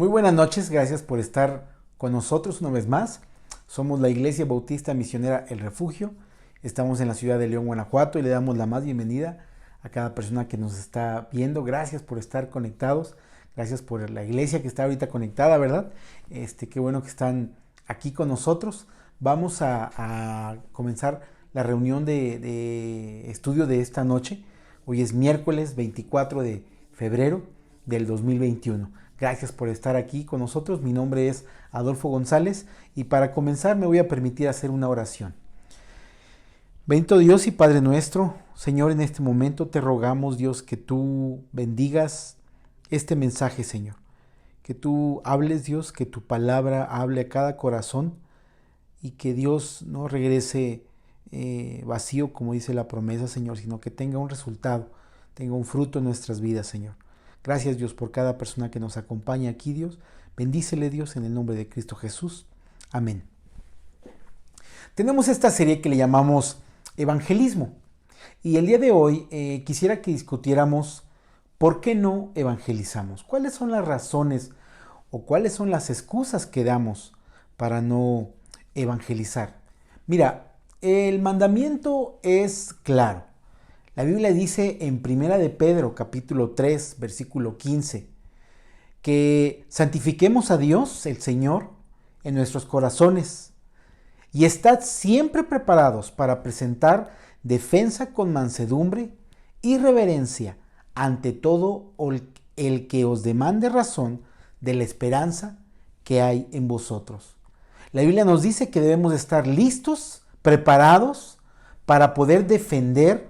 Muy buenas noches, gracias por estar con nosotros una vez más. Somos la Iglesia Bautista Misionera El Refugio. Estamos en la ciudad de León, Guanajuato, y le damos la más bienvenida a cada persona que nos está viendo. Gracias por estar conectados. Gracias por la iglesia que está ahorita conectada, ¿verdad? Qué bueno que están aquí con nosotros. Vamos a comenzar la reunión de estudio de esta noche. Hoy es miércoles 24 de febrero del 2021. Gracias por estar aquí con nosotros. Mi nombre es Adolfo González y para comenzar me voy a permitir hacer una oración. Bendito Dios y Padre nuestro, Señor, en este momento te rogamos, Dios, que tú bendigas este mensaje, Señor. Que tú hables, Dios, que tu palabra hable a cada corazón y que Dios no regrese vacío, como dice la promesa, Señor, sino que tenga un resultado, tenga un fruto en nuestras vidas, Señor. Gracias, Dios, por cada persona que nos acompaña aquí, Dios. Bendícele, Dios, en el nombre de Cristo Jesús. Amén. Tenemos esta serie que le llamamos Evangelismo. Y el día de hoy quisiera que discutiéramos por qué no evangelizamos. ¿Cuáles son las razones o cuáles son las excusas que damos para no evangelizar? Mira, el mandamiento es claro. La Biblia dice en Primera de Pedro, capítulo 3, versículo 15, que santifiquemos a Dios, el Señor, en nuestros corazones y estad siempre preparados para presentar defensa con mansedumbre y reverencia ante todo el que os demande razón de la esperanza que hay en vosotros. La Biblia nos dice que debemos estar listos, preparados para poder defender,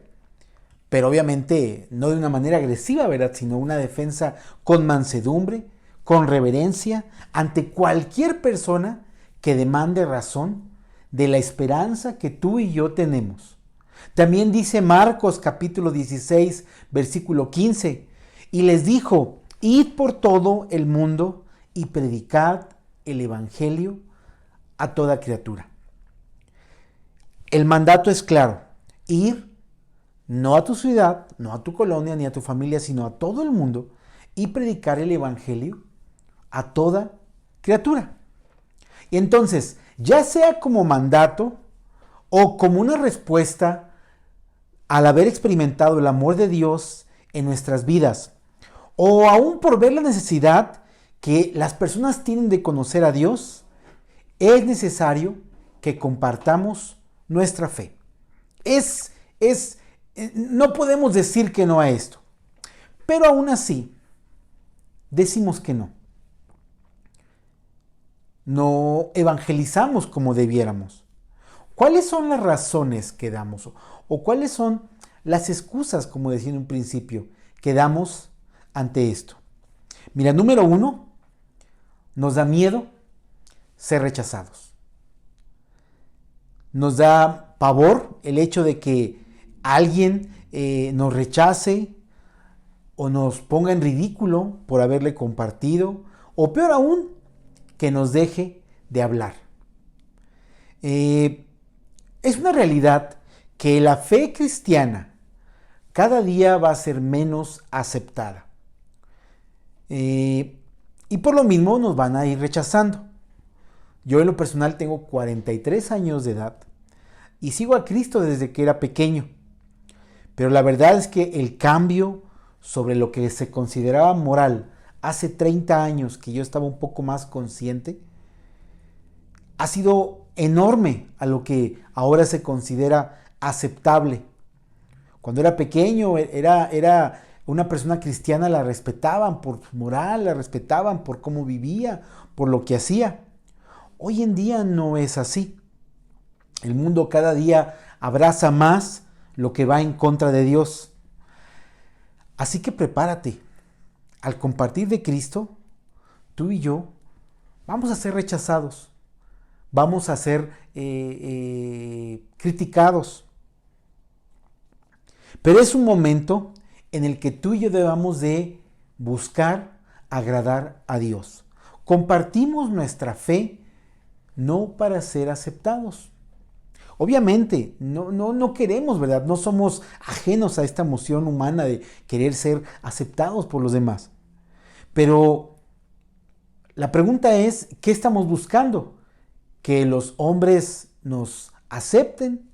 pero obviamente no de una manera agresiva, ¿verdad? Sino una defensa con mansedumbre, con reverencia, ante cualquier persona que demande razón de la esperanza que tú y yo tenemos. También dice Marcos capítulo 16, versículo 15, y les dijo, id por todo el mundo y predicad el evangelio a toda criatura. El mandato es claro, ir no a tu ciudad, no a tu colonia, ni a tu familia, sino a todo el mundo y predicar el evangelio a toda criatura. Y entonces, ya sea como mandato o como una respuesta al haber experimentado el amor de Dios en nuestras vidas, o aún por ver la necesidad que las personas tienen de conocer a Dios, es necesario que compartamos nuestra fe. No podemos decir que no a esto, pero aún así decimos que no. No evangelizamos como debiéramos. ¿Cuáles son las razones que damos? ¿O cuáles son las excusas, como decía en un principio, que damos ante esto? Mira, número 1, nos da miedo ser rechazados. Nos da pavor el hecho de que alguien nos rechace o nos ponga en ridículo por haberle compartido, o peor aún, que nos deje de hablar. Es una realidad que la fe cristiana cada día va a ser menos aceptada. Y por lo mismo nos van a ir rechazando. Yo en lo personal tengo 43 años de edad y sigo a Cristo desde que era pequeño. Pero la verdad es que el cambio sobre lo que se consideraba moral hace 30 años, que yo estaba un poco más consciente, ha sido enorme a lo que ahora se considera aceptable. Cuando era pequeño, era una persona cristiana, la respetaban por su moral, la respetaban por cómo vivía, por lo que hacía. Hoy en día no es así. El mundo cada día abraza más lo que va en contra de Dios. Así que prepárate. Al compartir de Cristo, tú y yo vamos a ser rechazados. Vamos a ser criticados. Pero es un momento en el que tú y yo debamos de buscar agradar a Dios. Compartimos nuestra fe no para ser aceptados. Obviamente, no queremos, ¿verdad? No somos ajenos a esta emoción humana de querer ser aceptados por los demás. Pero La pregunta es, ¿qué estamos buscando? ¿Que los hombres nos acepten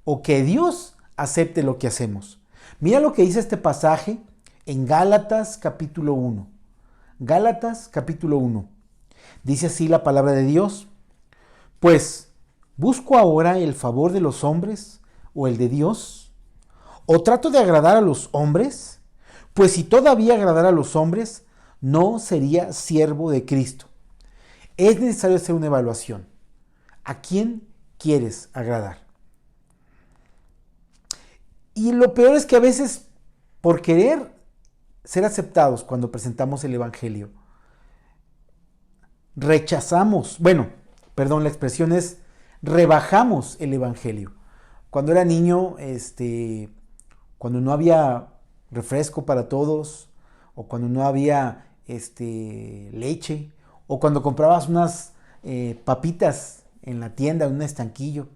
o que Dios acepte lo que hacemos? Mira lo que dice este pasaje en Gálatas capítulo 1. Gálatas capítulo 1. Dice así la palabra de Dios. Pues, ¿busco ahora el favor de los hombres o el de Dios? ¿O trato de agradar a los hombres? Pues si todavía agradara a los hombres, no sería siervo de Cristo. Es necesario hacer una evaluación. ¿A quién quieres agradar? Y lo peor es que a veces, por querer ser aceptados cuando presentamos el Evangelio, la expresión es rebajamos el Evangelio. Cuando era niño, cuando no había refresco para todos, o cuando no había leche, o cuando comprabas unas papitas en la tienda, en un estanquillo,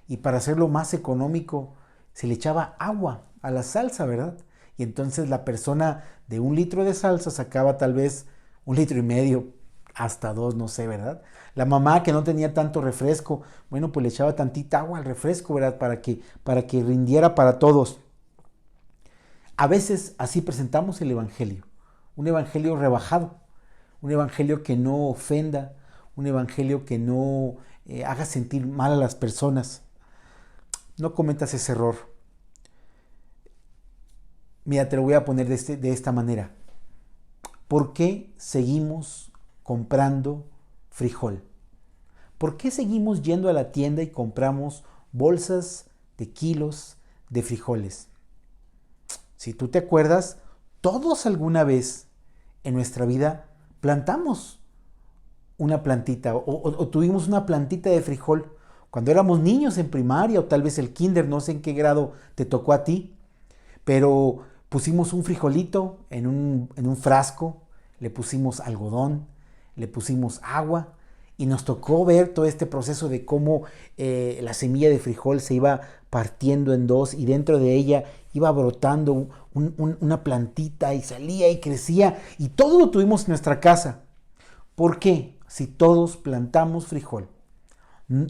y para hacerlo más económico, se le echaba agua a la salsa, ¿verdad? Y entonces la persona de 1 litro de salsa sacaba tal vez 1,5 litros, hasta 2, no sé, ¿verdad? La mamá que no tenía tanto refresco, bueno, pues le echaba tantita agua al refresco, ¿verdad? Para que rindiera para todos. A veces así presentamos el Evangelio, un Evangelio rebajado, un Evangelio que no ofenda, un Evangelio que no haga sentir mal a las personas. No cometas ese error. Mira, te lo voy a poner de esta manera. ¿Por qué seguimos comprando frijol? ¿Por qué seguimos yendo a la tienda y compramos bolsas de kilos de frijoles? Si tú te acuerdas, todos alguna vez en nuestra vida plantamos una plantita o tuvimos una plantita de frijol cuando éramos niños en primaria o tal vez el kinder, no sé en qué grado te tocó a ti, pero pusimos un frijolito en un frasco, le pusimos algodón, le pusimos agua y nos tocó ver todo este proceso de cómo la semilla de frijol se iba partiendo en dos y dentro de ella iba brotando una plantita y salía y crecía y todo lo tuvimos en nuestra casa. ¿Por qué? Si todos plantamos frijol,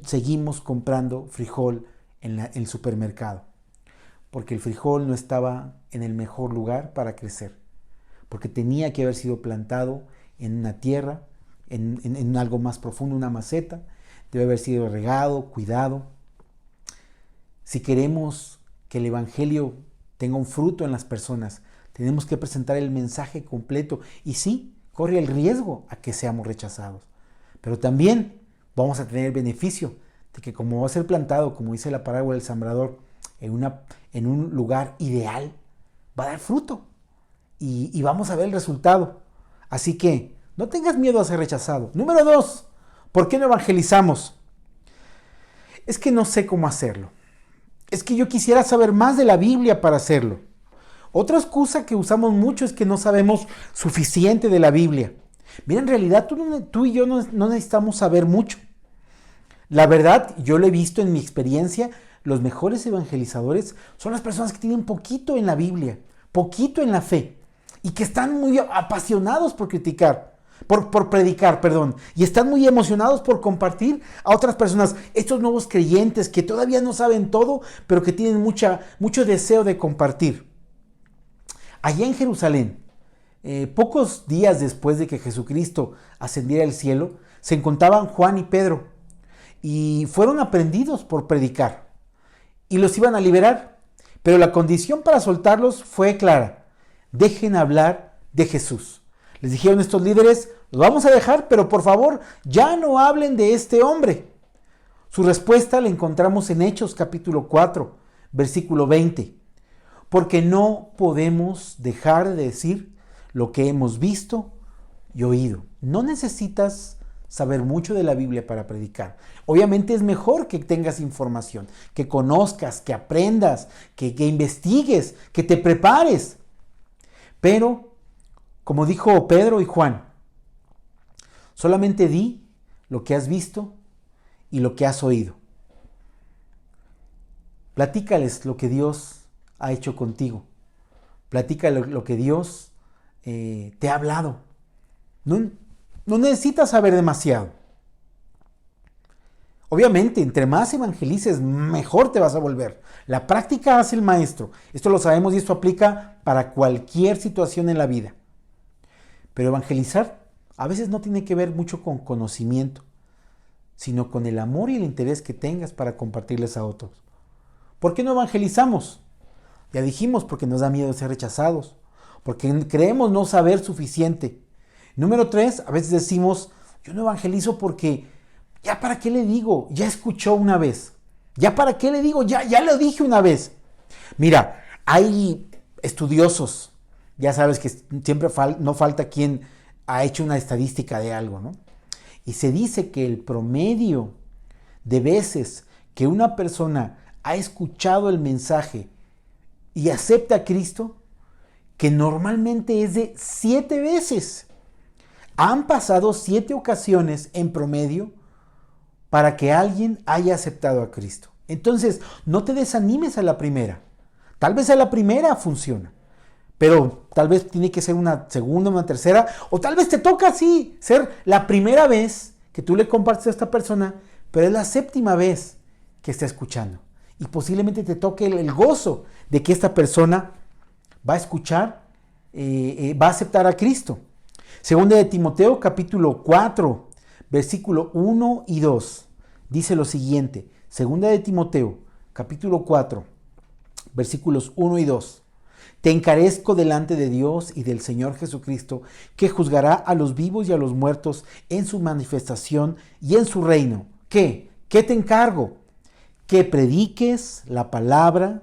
seguimos comprando frijol en el supermercado. Porque el frijol no estaba en el mejor lugar para crecer. Porque tenía que haber sido plantado en una tierra, en algo más profundo, una maceta. Debe haber sido regado, cuidado. Si queremos que el Evangelio tenga un fruto en las personas, tenemos que presentar el mensaje completo. Y sí, corre el riesgo a que seamos rechazados. Pero también vamos a tener el beneficio de que como va a ser plantado, como dice la parábola del sembrador, en un lugar ideal, va a dar fruto y vamos a ver el resultado. Así que no tengas miedo a ser rechazado. Número 2, ¿por qué no evangelizamos? Es que no sé cómo hacerlo. Es que yo quisiera saber más de la Biblia para hacerlo. Otra excusa que usamos mucho es que no sabemos suficiente de la Biblia. Mira, en realidad tú y yo no necesitamos saber mucho. La verdad, yo lo he visto en mi experiencia, los mejores evangelizadores son las personas que tienen poquito en la Biblia, poquito en la fe, y que están muy apasionados por predicar, y están muy emocionados por compartir a otras personas, estos nuevos creyentes que todavía no saben todo, pero que tienen mucho deseo de compartir. Allá en Jerusalén, pocos días después de que Jesucristo ascendiera al cielo, se encontraban Juan y Pedro, y fueron aprendidos por predicar. Y los iban a liberar, pero la condición para soltarlos fue clara: dejen hablar de Jesús. Les dijeron estos líderes: los vamos a dejar, pero por favor ya no hablen de este hombre. Su respuesta la encontramos en Hechos capítulo 4, versículo 20. Porque no podemos dejar de decir lo que hemos visto y oído. No necesitas saber mucho de la Biblia para predicar. Obviamente es mejor que tengas información, que conozcas, que aprendas, que investigues, que te prepares. Pero, como dijo Pedro y Juan, solamente di lo que has visto y lo que has oído. Platícales lo que Dios ha hecho contigo. Platícales lo que Dios te ha hablado. No necesitas saber demasiado. Obviamente, entre más evangelices, mejor te vas a volver. La práctica hace el maestro. Esto lo sabemos y esto aplica para cualquier situación en la vida. Pero evangelizar a veces no tiene que ver mucho con conocimiento, sino con el amor y el interés que tengas para compartirles a otros. ¿Por qué no evangelizamos? Ya dijimos, porque nos da miedo ser rechazados, porque creemos no saber suficiente. Número 3, a veces decimos, yo no evangelizo porque, ¿ya para qué le digo? Ya escuchó una vez. ¿Ya para qué le digo? Ya lo dije una vez. Mira, hay estudiosos, ya sabes que siempre no falta quien ha hecho una estadística de algo, ¿no? Y se dice que el promedio de veces que una persona ha escuchado el mensaje y acepta a Cristo, que normalmente es de 7 veces. Han pasado 7 ocasiones en promedio para que alguien haya aceptado a Cristo. Entonces, no te desanimes a la primera. Tal vez a la primera funciona, pero tal vez tiene que ser una segunda, una tercera, o tal vez te toca así, ser la primera vez que tú le compartes a esta persona, pero es la 7ª vez que está escuchando. Y posiblemente te toque el gozo de que esta persona va a escuchar, va a aceptar a Cristo. Segunda de Timoteo, capítulo 4, versículo 1 y 2. Dice lo siguiente. Segunda de Timoteo, capítulo 4, versículos 1 y 2. Te encarezco delante de Dios y del Señor Jesucristo, que juzgará a los vivos y a los muertos en su manifestación y en su reino. ¿Qué? ¿Qué te encargo? Que prediques la palabra,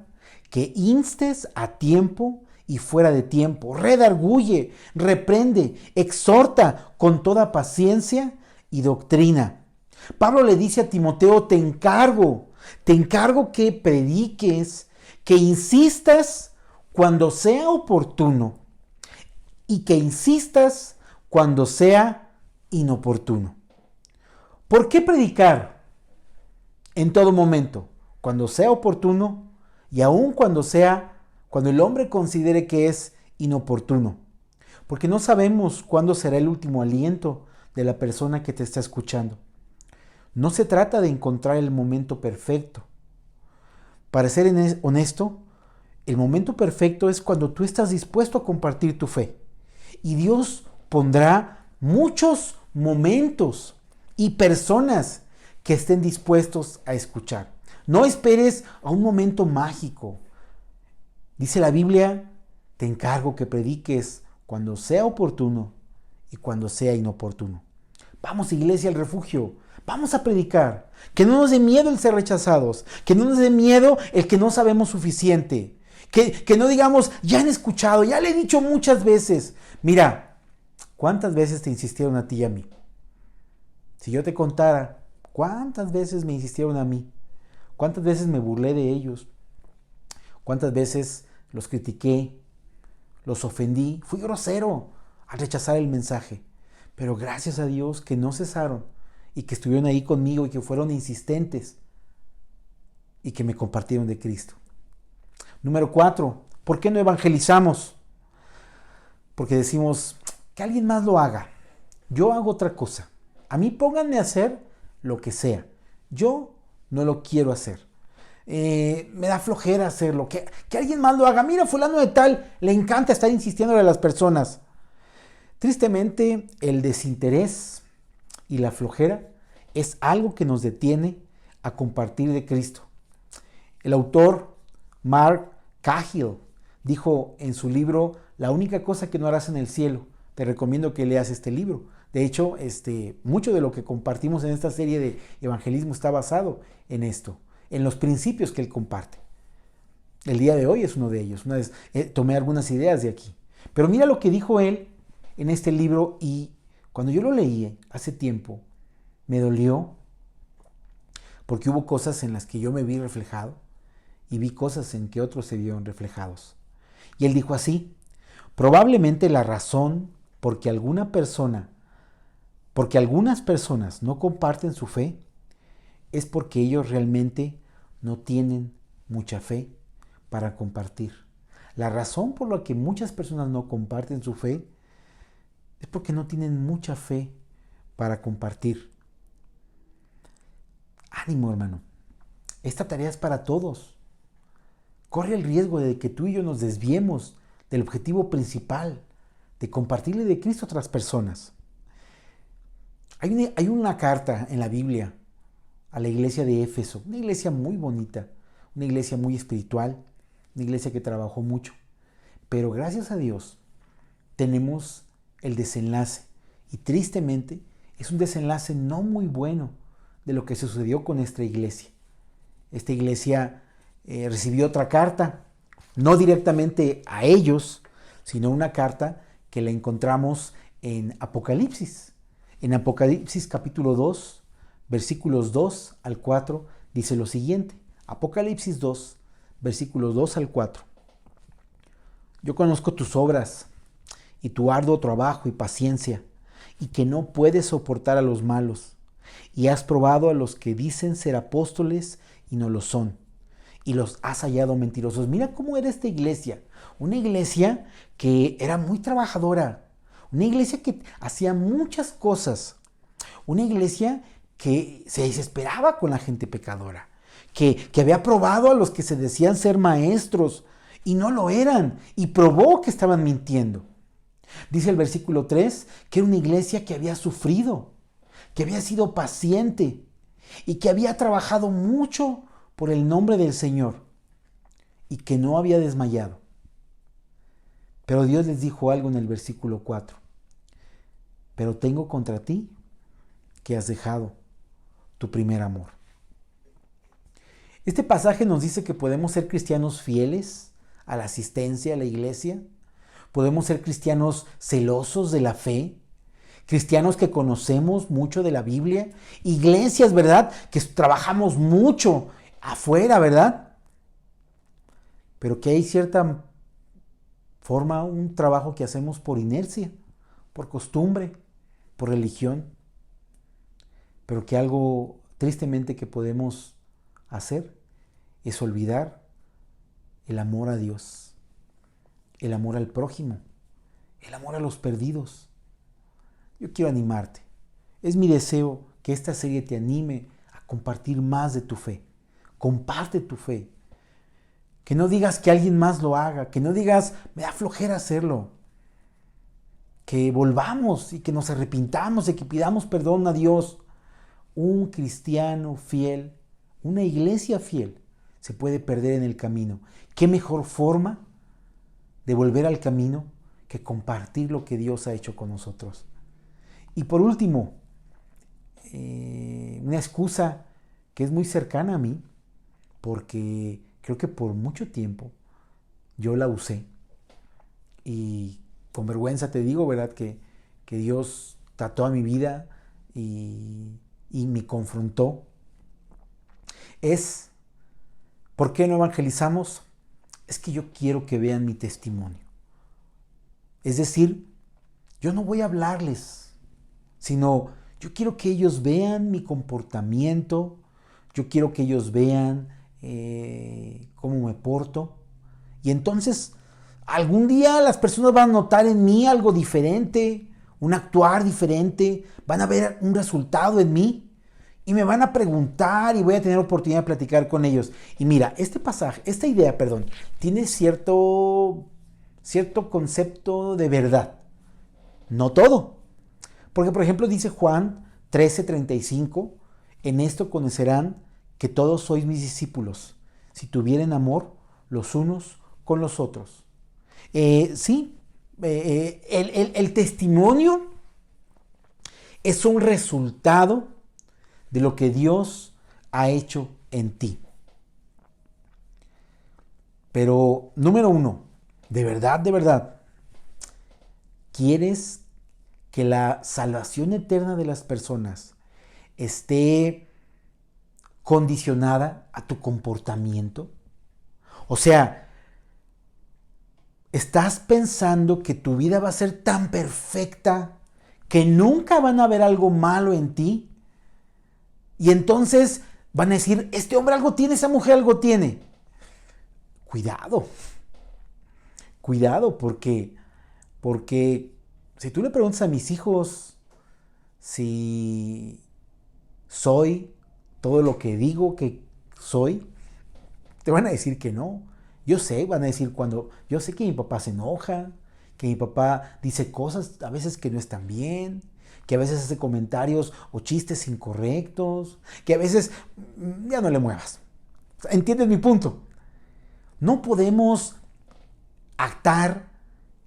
que instes a tiempo y fuera de tiempo, redarguye, reprende, exhorta con toda paciencia y doctrina. Pablo le dice a Timoteo, te encargo que prediques, que insistas cuando sea oportuno y que insistas cuando sea inoportuno. ¿Por qué predicar en todo momento? Cuando sea oportuno y aun cuando el hombre considere que es inoportuno. Porque no sabemos cuándo será el último aliento de la persona que te está escuchando. No se trata de encontrar el momento perfecto. Para ser honesto, el momento perfecto es cuando tú estás dispuesto a compartir tu fe. Y Dios pondrá muchos momentos y personas que estén dispuestos a escuchar. No esperes a un momento mágico. Dice la Biblia, te encargo que prediques cuando sea oportuno y cuando sea inoportuno. Vamos, iglesia, al refugio. Vamos a predicar. Que no nos dé miedo el ser rechazados. Que no nos dé miedo el que no sabemos suficiente. Que no digamos, ya han escuchado, ya le he dicho muchas veces. Mira, ¿cuántas veces te insistieron a ti y a mí? Si yo te contara, ¿cuántas veces me insistieron a mí? ¿Cuántas veces me burlé de ellos? ¿Cuántas veces los critiqué? Los ofendí. Fui grosero al rechazar el mensaje. Pero gracias a Dios que no cesaron y que estuvieron ahí conmigo y que fueron insistentes y que me compartieron de Cristo. Número 4, ¿por qué no evangelizamos? Porque decimos, que alguien más lo haga. Yo hago otra cosa. A mí pónganme a hacer lo que sea. Yo no lo quiero hacer. Me da flojera hacerlo. Que alguien más lo haga. Mira, fulano de tal, le encanta estar insistiéndole a las personas. Tristemente, el desinterés y la flojera es algo que nos detiene a compartir de Cristo. El autor Mark Cahill dijo en su libro La única cosa que no harás en el cielo. Te recomiendo que leas este libro. De hecho, mucho de lo que compartimos en esta serie de evangelismo está basado en esto, en los principios que él comparte. El día de hoy es uno de ellos. Una vez tomé algunas ideas de aquí. Pero mira lo que dijo él en este libro, y cuando yo lo leí hace tiempo, me dolió porque hubo cosas en las que yo me vi reflejado y vi cosas en que otros se vieron reflejados. Y él dijo así: probablemente la razón porque algunas personas no comparten su fe es porque ellos realmente no tienen mucha fe para compartir. La razón por la que muchas personas no comparten su fe es porque no tienen mucha fe para compartir. Ánimo, hermano. Esta tarea es para todos. Corre el riesgo de que tú y yo nos desviemos del objetivo principal, de compartirle de Cristo a otras personas. Hay una carta en la Biblia a la iglesia de Éfeso, una iglesia muy bonita, una iglesia muy espiritual, una iglesia que trabajó mucho. Pero gracias a Dios tenemos el desenlace, y tristemente es un desenlace no muy bueno de lo que sucedió con esta iglesia. Esta iglesia recibió otra carta, no directamente a ellos, sino una carta que la encontramos en Apocalipsis. En Apocalipsis capítulo 2, versículos 2 al 4, dice lo siguiente. Apocalipsis 2, versículos 2 al 4. Yo conozco tus obras y tu arduo trabajo y paciencia, y que no puedes soportar a los malos, y has probado a los que dicen ser apóstoles y no lo son, y los has hallado mentirosos. Mira cómo era esta iglesia, una iglesia que era muy trabajadora, una iglesia que hacía muchas cosas, una iglesia que se desesperaba con la gente pecadora, que había probado a los que se decían ser maestros y no lo eran, y probó que estaban mintiendo. Dice el versículo 3 que era una iglesia que había sufrido, que había sido paciente y que había trabajado mucho por el nombre del Señor y que no había desmayado. Pero Dios les dijo algo en el versículo 4. Pero tengo contra ti que has dejado tu primer amor. Este pasaje nos dice que podemos ser cristianos fieles a la asistencia a la iglesia. Podemos ser cristianos celosos de la fe, cristianos que conocemos mucho de la Biblia, iglesias, ¿verdad?, que trabajamos mucho afuera, ¿verdad? Pero que hay cierta forma, un trabajo que hacemos por inercia, por costumbre, por religión, pero que algo tristemente que podemos hacer es olvidar el amor a Dios, el amor al prójimo, el amor a los perdidos. Yo quiero animarte. Es mi deseo que esta serie te anime a compartir más de tu fe. Comparte tu fe. Que no digas que alguien más lo haga, que no digas, me da flojera hacerlo. Que volvamos y que nos arrepintamos y que pidamos perdón a Dios. Un cristiano fiel, una iglesia fiel, se puede perder en el camino. ¿Qué mejor forma de volver al camino que compartir lo que Dios ha hecho con nosotros? Y por último, una excusa que es muy cercana a mí, porque creo que por mucho tiempo yo la usé. Y con vergüenza te digo, ¿verdad?, que Dios trató a mi vida y me confrontó. Es, ¿por qué no evangelizamos? Es que yo quiero que vean mi testimonio. Es decir, yo no voy a hablarles, sino yo quiero que ellos vean mi comportamiento, yo quiero que ellos vean cómo me porto. Y entonces, algún día las personas van a notar en mí algo diferente, un actuar diferente, van a ver un resultado en mí. Y me van a preguntar y voy a tener oportunidad de platicar con ellos. Y mira, esta idea, tiene cierto concepto de verdad. No todo. Porque, por ejemplo, dice Juan 13:35, en esto conocerán que todos sois mis discípulos, si tuvieren amor los unos con los otros. El testimonio es un resultado de lo que Dios ha hecho en ti. Pero, número 1, de verdad, ¿quieres que la salvación eterna de las personas esté condicionada a tu comportamiento? O sea, ¿estás pensando que tu vida va a ser tan perfecta que nunca van a ver algo malo en ti? Y entonces van a decir, este hombre algo tiene, esa mujer algo tiene. Cuidado, porque si tú le preguntas a mis hijos si soy todo lo que digo que soy, te van a decir que no. Yo sé, van a decir yo sé que mi papá se enoja, que mi papá dice cosas a veces que no están bien, que a veces hace comentarios o chistes incorrectos, que a veces ya no le muevas. ¿Entiendes mi punto? No podemos actar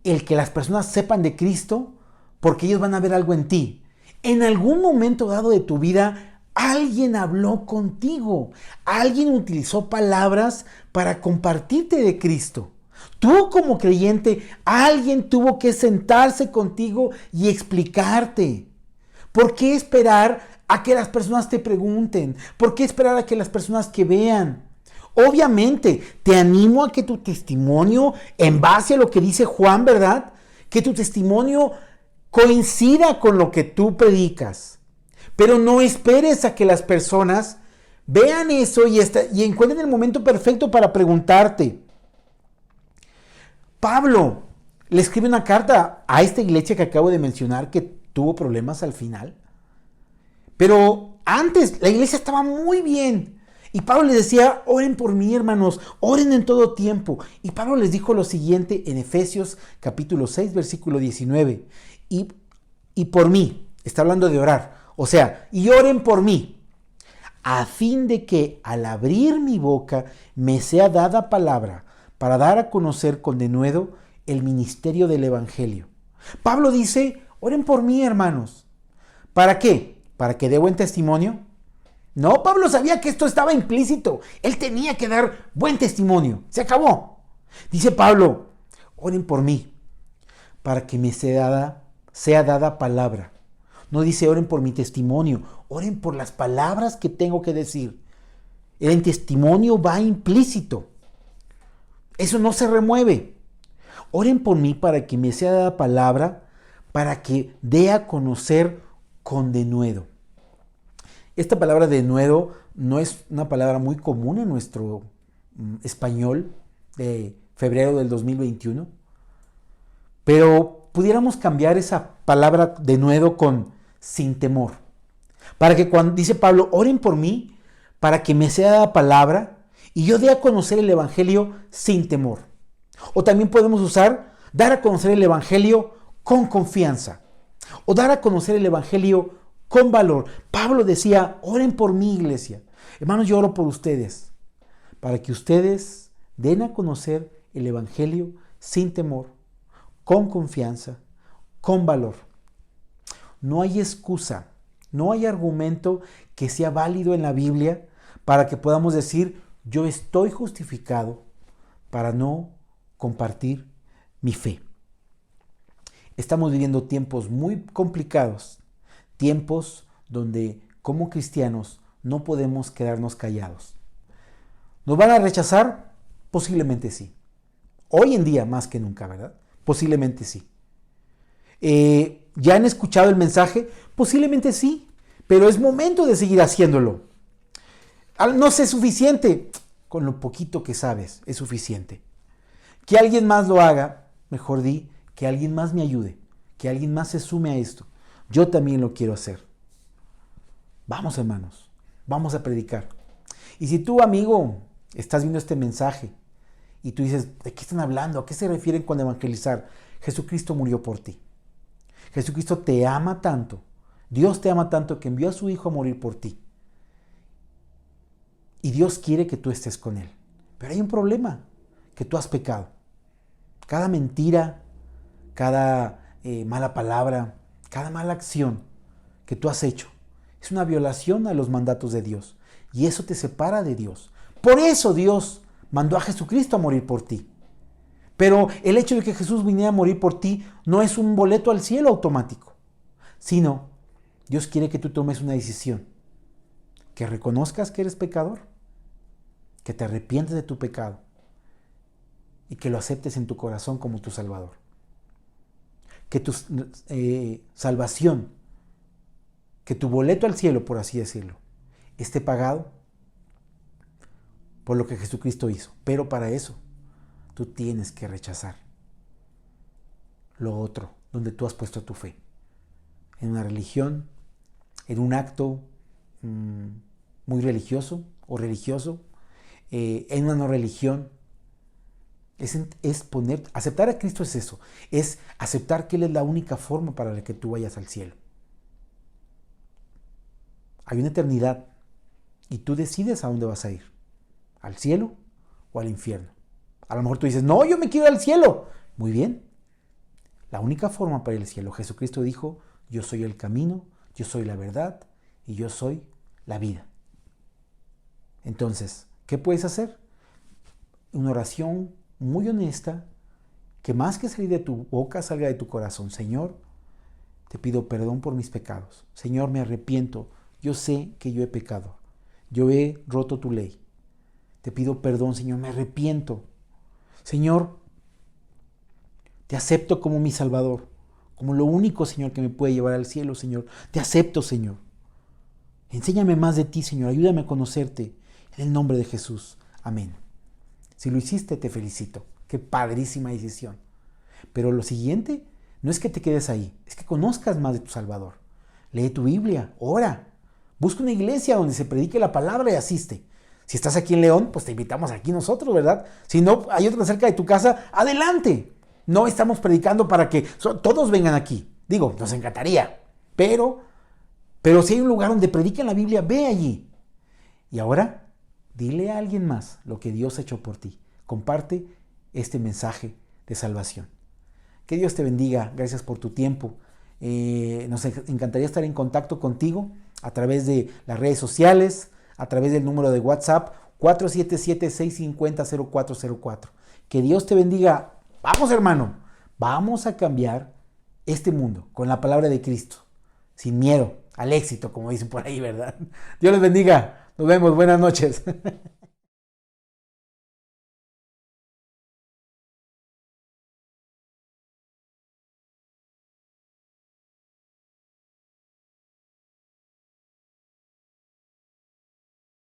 el que las personas sepan de Cristo porque ellos van a ver algo en ti. En algún momento dado de tu vida, alguien habló contigo, alguien utilizó palabras para compartirte de Cristo. Tú como creyente, alguien tuvo que sentarse contigo y explicarte. ¿Por qué esperar a que las personas te pregunten? ¿Por qué esperar a que las personas que vean? Obviamente, te animo a que tu testimonio, en base a lo que dice Juan, ¿verdad? Que tu testimonio coincida con lo que tú predicas. Pero no esperes a que las personas vean eso y encuentren el momento perfecto para preguntarte. Pablo le escribe una carta a esta iglesia que acabo de mencionar que tuvo problemas al final. Pero antes la iglesia estaba muy bien. Y Pablo les decía, oren por mí, hermanos, oren en todo tiempo. Y Pablo les dijo lo siguiente en Efesios capítulo 6, versículo 19. Y por mí, está hablando de orar. O sea, y oren por mí, a fin de que al abrir mi boca me sea dada palabra para dar a conocer con denuedo el ministerio del evangelio. Pablo dice, oren por mí, hermanos. ¿Para qué? ¿Para que dé buen testimonio? No, Pablo sabía que esto estaba implícito. Él tenía que dar buen testimonio. Se acabó. Dice Pablo, oren por mí, para que me sea dada palabra. No dice oren por mi testimonio, oren por las palabras que tengo que decir. El testimonio va implícito. Eso no se remueve. Oren por mí para que me sea dada palabra, para que dé a conocer con denuedo. Esta palabra denuedo no es una palabra muy común en nuestro español de febrero del 2021, pero pudiéramos cambiar esa palabra denuedo con sin temor. Para que cuando dice Pablo, oren por mí, para que me sea dada palabra y yo dé a conocer el evangelio sin temor. O también podemos usar dar a conocer el evangelio con confianza. O dar a conocer el evangelio con valor. Pablo decía, oren por mí, iglesia. Hermanos, yo oro por ustedes, para que ustedes den a conocer el evangelio sin temor, con confianza, con valor. No hay excusa, no hay argumento que sea válido en la Biblia para que podamos decir, yo estoy justificado para no compartir mi fe. Estamos viviendo tiempos muy complicados, tiempos donde como cristianos no podemos quedarnos callados. ¿Nos van a rechazar? Posiblemente sí. Hoy en día más que nunca, ¿verdad? Posiblemente sí. ¿Ya han escuchado el mensaje? Posiblemente sí, pero es momento de seguir haciéndolo. No sé, es suficiente. Con lo poquito que sabes, es suficiente. Que alguien más lo haga, mejor di, que alguien más me ayude, que alguien más se sume a esto. Yo también lo quiero hacer. Vamos, hermanos, vamos a predicar. Y si tú, amigo, estás viendo este mensaje y tú dices, ¿de qué están hablando? ¿A qué se refieren con evangelizar? Jesucristo murió por ti. Jesucristo te ama tanto. Dios te ama tanto que envió a su Hijo a morir por ti. Y Dios quiere que tú estés con Él. Pero hay un problema, que tú has pecado. Cada mentira, cada mala palabra, cada mala acción que tú has hecho es una violación a los mandatos de Dios. Y eso te separa de Dios. Por eso Dios mandó a Jesucristo a morir por ti. Pero el hecho de que Jesús viniera a morir por ti no es un boleto al cielo automático, sino Dios quiere que tú tomes una decisión, que reconozcas que eres pecador, que te arrepientes de tu pecado y que lo aceptes en tu corazón como tu Salvador. Que tu salvación, que tu boleto al cielo, por así decirlo, esté pagado por lo que Jesucristo hizo. Pero para eso tú tienes que rechazar lo otro, donde tú has puesto tu fe. En una religión, en un acto muy religioso o religioso, en una no religión. Aceptar a Cristo es eso, es aceptar que Él es la única forma para la que tú vayas al cielo. Hay una eternidad y tú decides a dónde vas a ir, al cielo o al infierno. A lo mejor tú dices, no, yo me quiero ir al cielo. Muy bien, la única forma para ir al cielo, Jesucristo dijo, yo soy el camino, yo soy la verdad y yo soy la vida. Entonces, ¿qué puedes hacer? Una oración muy honesta, que más que salir de tu boca, salga de tu corazón. Señor, te pido perdón por mis pecados. Señor, me arrepiento. Yo sé que yo he pecado. Yo he roto tu ley. Te pido perdón, Señor, me arrepiento. Señor, te acepto como mi Salvador, como lo único, Señor, que me puede llevar al cielo, Señor. Te acepto, Señor. Enséñame más de ti, Señor. Ayúdame a conocerte. En el nombre de Jesús. Amén. Si lo hiciste, te felicito. Qué padrísima decisión. Pero lo siguiente no es que te quedes ahí, es que conozcas más de tu Salvador. Lee tu Biblia, ora. Busca una iglesia donde se predique la palabra y asiste. Si estás aquí en León, pues te invitamos aquí nosotros, ¿verdad? Si no, hay otra cerca de tu casa, adelante. No estamos predicando para que todos vengan aquí. Digo, nos encantaría. Pero si hay un lugar donde prediquen la Biblia, ve allí. Y ahora, dile a alguien más lo que Dios ha hecho por ti. Comparte este mensaje de salvación. Que Dios te bendiga. Gracias por tu tiempo. Nos encantaría estar en contacto contigo a través de las redes sociales, a través del número de WhatsApp 477-650-0404. Que Dios te bendiga. Vamos, hermano. Vamos a cambiar este mundo con la palabra de Cristo. Sin miedo al éxito, como dicen por ahí, ¿verdad? Dios les bendiga. Nos vemos. Buenas noches.